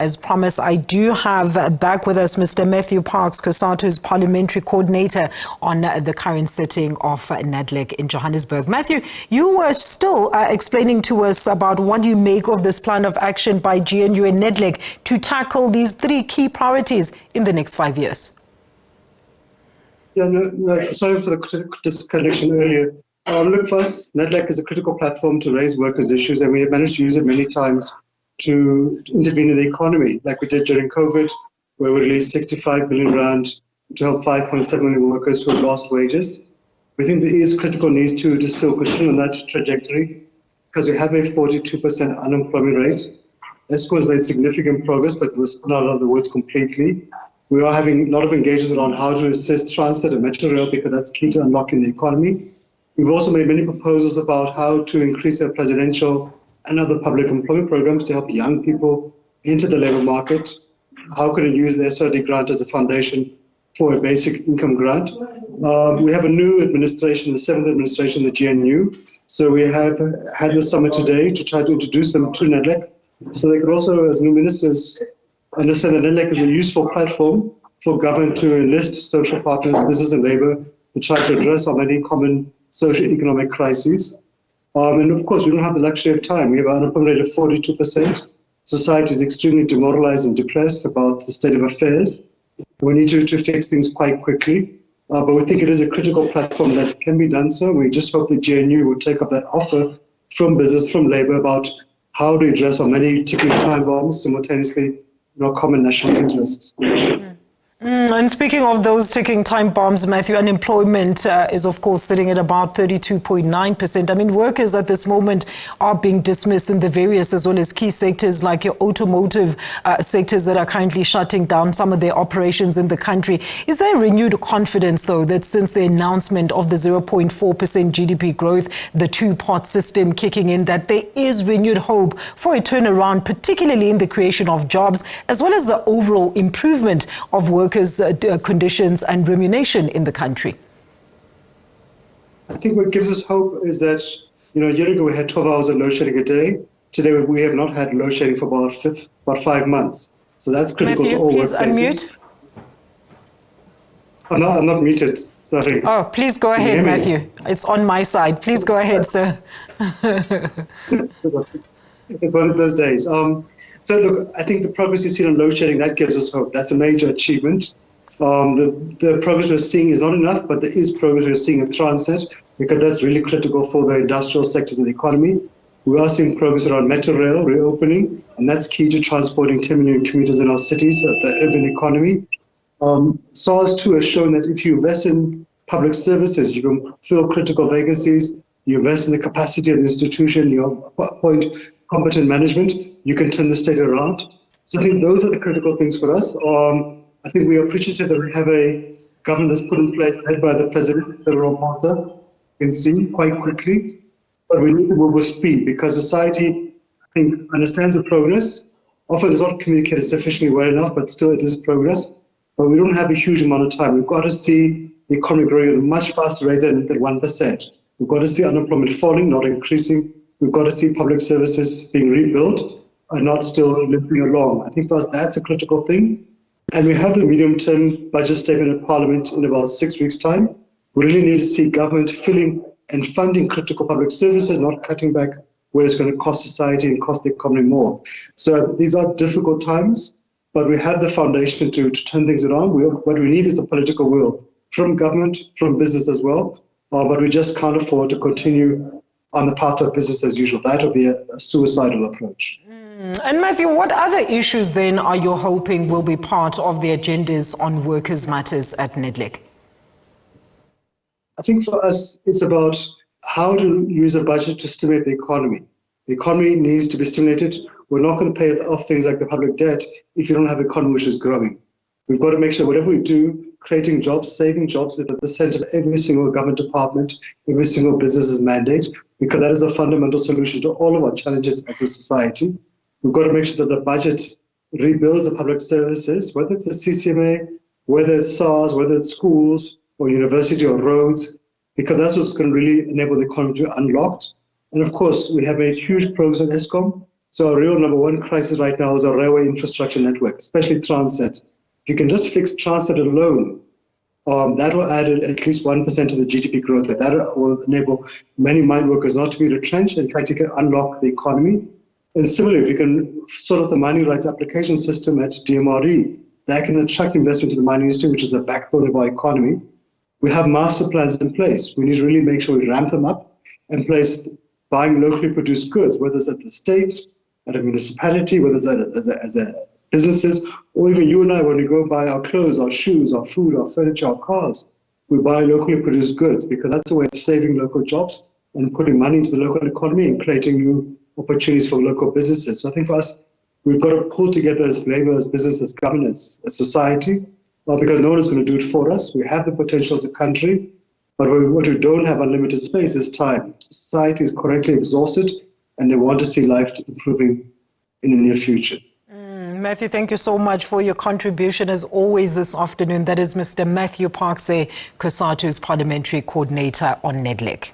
As promised, I do have back with us Mr. Matthew Parks, Cosatu's Parliamentary Coordinator on the current sitting of NEDLAC in Johannesburg. Matthew, you were still explaining to us about what you make of this plan of action by GNU and NEDLAC to tackle these three key priorities in the next 5 years. Yeah, sorry for the disconnection earlier. Look, first, NEDLAC is a critical platform to raise workers' issues, and we have managed to use it many times to intervene in the economy, like we did during COVID, where we released 65 billion rand to help 5.7 million workers who have lost wages. We think there is critical need to still continue on that trajectory because we have a 42% unemployment rate. ESCO has made significant progress, but we're still not out of the woods completely. We are having a lot of engagement around how to assist Transnet and Metro Rail because that's key to unlocking the economy. We've also made many proposals about how to increase our presidential and other public employment programs to help young people into the labour market. How can we use the SRD grant as a foundation for a basic income grant? We have a new administration, the 7th administration, the GNU. So we have had the summit today to try to introduce them to NEDLAC. So they could also, as new ministers, understand that NEDLAC is a useful platform for government to enlist social partners, business and labour, to try to address our many common socio-economic crises. And of course, we don't have the luxury of time. We have an unemployment rate of 42%. Society is extremely demoralized and depressed about the state of affairs. We need to fix things quite quickly. But we think it is a critical platform that can be done so. We just hope the GNU will take up that offer from business, from labour, about how to address our many ticking time bombs simultaneously in our common national interests. And speaking of those ticking time bombs, Matthew, unemployment is, of course, sitting at about 32.9%. I mean, workers at this moment are being dismissed in the various as well as key sectors like your automotive sectors that are currently shutting down some of their operations in the country. Is there renewed confidence, though, that since the announcement of the 0.4% GDP growth, the two-pot system kicking in, that there is renewed hope for a turnaround, particularly in the creation of jobs, as well as the overall improvement of workers' conditions and remuneration in the country? I think what gives us hope is that, a year ago we had 12 hours of load shedding a day. Today we have not had load shedding for about 5 months. So that's critical Matthew, to all please workplaces. Unmute. I'm not muted, sorry. Oh, please go ahead, Matthew. It's on my side. Please go ahead, sir. It's one of those days. So look, I think the progress you've seen on load shedding, that gives us hope. That's a major achievement. The progress we're seeing is not enough, but there is progress we're seeing in Transnet, because that's really critical for the industrial sectors of the economy. We are seeing progress around Metro Rail reopening, and that's key to transporting 10 million commuters in our cities, the urban economy. SARS too has shown that if you invest in public services, you can fill critical vacancies, you invest in the capacity of the institution, you appoint competent management, you can turn the state around. So I think those are the critical things for us. I think we are appreciative that we have a government that's put in place, led by the President, Cyril Ramaphosa, can see quite quickly. But we need to move with speed because society, I think, understands the progress. Often it's not communicated sufficiently well enough, but still it is progress. But we don't have a huge amount of time. We've got to see the economy growing at a much faster rate than 1%. We've got to see unemployment falling, not increasing. We've got to see public services being rebuilt and not still limping along. I think for us, that's a critical thing. And we have the medium-term budget statement at Parliament in about 6 weeks' time. We really need to see government filling and funding critical public services, not cutting back where it's going to cost society and cost the economy more. So these are difficult times, but we have the foundation to turn things around. What we need is the political will from government, from business as well. But we just can't afford to continue on the path of business as usual. That would be a suicidal approach. And Matthew, what other issues then are you hoping will be part of the agendas on workers' matters at NEDLAC? I think for us, it's about how to use a budget to stimulate the economy. The economy needs to be stimulated. We're not going to pay off things like the public debt if you don't have an economy which is growing. We've got to make sure whatever we do, creating jobs, saving jobs, is at the center of every single government department, every single business's mandate, because that is a fundamental solution to all of our challenges as a society. We've got to make sure that the budget rebuilds the public services, whether it's the CCMA, whether it's SARS, whether it's schools or university or roads, because that's what's going to really enable the economy to be unlocked. And of course, we have a huge progress on ESCOM. So our real number one crisis right now is our railway infrastructure network, especially Transnet. If you can just fix Transnet alone, that will add at least 1% to the GDP growth. That will enable many mine workers not to be retrenched. In fact, it can unlock the economy. And similarly, if you can sort out the mining rights application system at DMRE, that can attract investment to the mining industry, which is the backbone of our economy. We have master plans in place. We need to really make sure we ramp them up and place buying locally produced goods, whether it's at the state, at a municipality, whether it's as a businesses, or even you and I, when we go buy our clothes, our shoes, our food, our furniture, our cars, we buy locally produced goods because that's a way of saving local jobs and putting money into the local economy and creating new opportunities for local businesses. So I think for us, we've got to pull together as labor, as business, as governance, as society, because no one is going to do it for us. We have the potential as a country, but what we don't have unlimited space is time. Society is currently exhausted, and they want to see life improving in the near future. Matthew, thank you so much for your contribution as always this afternoon. That is Mr. Matthew Parks, Cosatu's Parliamentary Coordinator on NEDLAC.